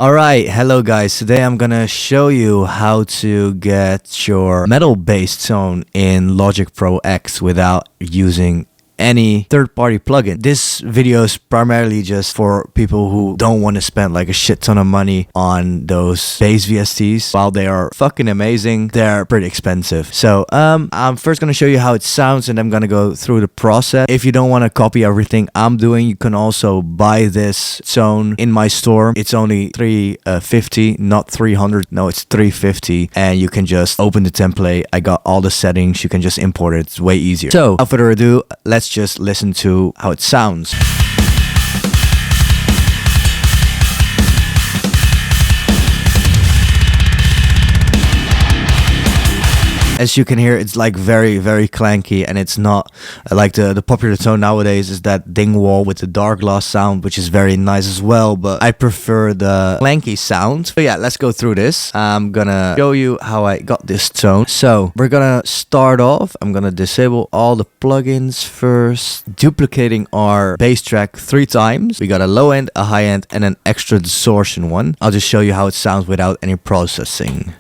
Alright, hello guys. Today I'm gonna show you how to get your metal bass tone in Logic Pro X without using any third-party plugin. This video is primarily just for people who don't want to spend like a shit ton of money on those bass VSTs. While they are fucking amazing, they're pretty expensive. So I'm first gonna show you how it sounds and I'm gonna go through the process. If you don't want to copy everything I'm doing, you can also buy this tone in my store. It's only $350, not $300. No, it's $350, and you can just open the template. I got all the settings. You can just import it. It's way easier. So without further ado, let's just listen to how it sounds. As you can hear, it's like very clanky, and it's not like the popular tone nowadays is that ding wall with the dark gloss sound, which is very nice as well, but I prefer the clanky sound. So yeah, let's go through this. I'm gonna show you how I got this tone. So we're gonna start off. I'm gonna disable all the plugins first, duplicating our bass track 3 times. We got a low end, a high end, and an extra distortion one. I'll just show you how it sounds without any processing.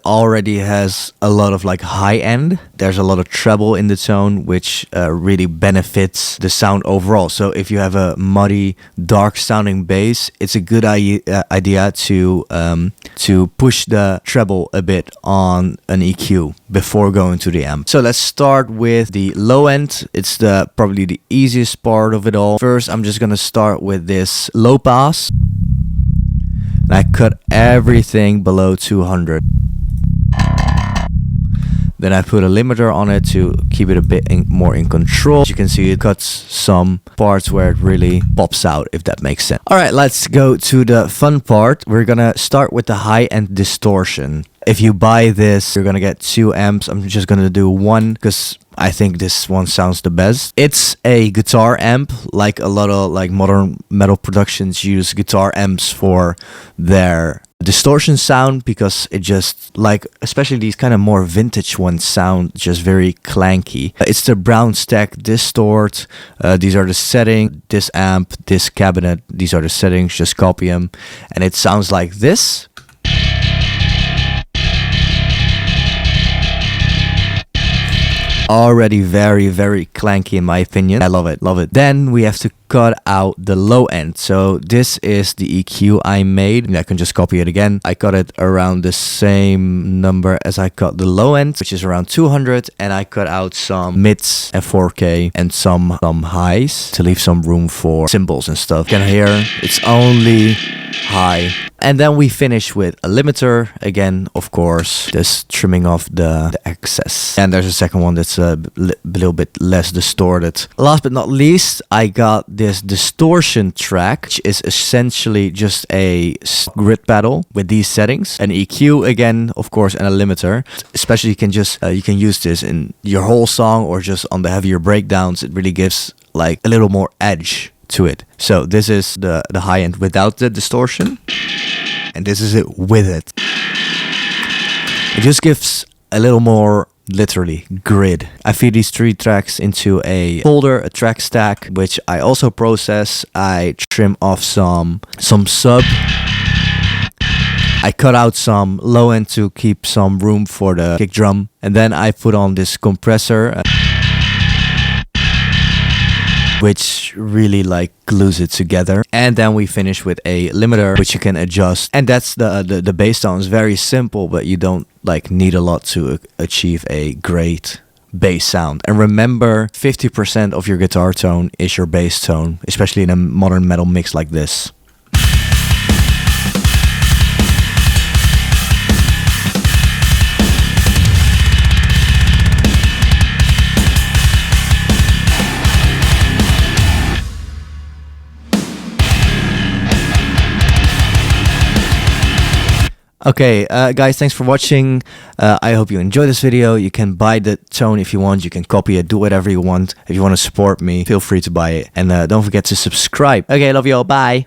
Already has a lot of like high end. There's a lot of treble in the tone, which really benefits the sound overall. So if you have a muddy, dark sounding bass, it's a good idea to push the treble a bit on an EQ before going to the amp. So let's start with the low end. It's probably the easiest part of it all. First, I'm just gonna start with this low pass, and I cut everything below 200. Then I put a limiter on it to keep it a bit more in control. As you can see, it cuts some parts where it really pops out, if that makes sense. Alright, let's go to the fun part. We're gonna start with the high-end distortion. If you buy this, you're gonna get 2 amps. I'm just gonna do 1 because I think this one sounds the best. It's a guitar amp. Like a lot of like modern metal productions use guitar amps for their distortion sound, because it just, like, especially these kind of more vintage ones sound just very clanky. It's the Brown Stack Distort. These are the settings. This amp, this cabinet, these are the settings. Just copy them, and it sounds like this. Already very clanky in my opinion. I love it. Then we have to cut out the low end. So this is the EQ I made, and I can just copy it again. I cut it around the same number as I cut the low end, which is around 200, and I cut out some mids and 4K and some highs to leave some room for cymbals and stuff. You can hear it's only high. And then we finish with a limiter again, of course, just trimming off the excess. And there's a second one that's a little bit less distorted. Last but not least, I got this distortion track, which is essentially just a grid pedal with these settings, an EQ again, of course, and a limiter. Especially you can use this in your whole song or just on the heavier breakdowns. It really gives like a little more edge to it. So this is the high end without the distortion, and this is it with it. It just gives a little more, literally, grid. I feed these 3 tracks into a folder, a track stack, which I also process. I trim off some sub. I cut out some low end to keep some room for the kick drum, and then I put on this compressor, which really like glues it together. And then we finish with a limiter, which you can adjust. And that's the bass tone. Is very simple, but you don't like need a lot to achieve a great bass sound. And remember, 50% of your guitar tone is your bass tone, especially in a modern metal mix like this. Okay, guys, thanks for watching. I hope you enjoyed this video. You can buy the tone if you want. You can copy it, do whatever you want. If you want to support me, feel free to buy it. And don't forget to subscribe. Okay, love you all. Bye.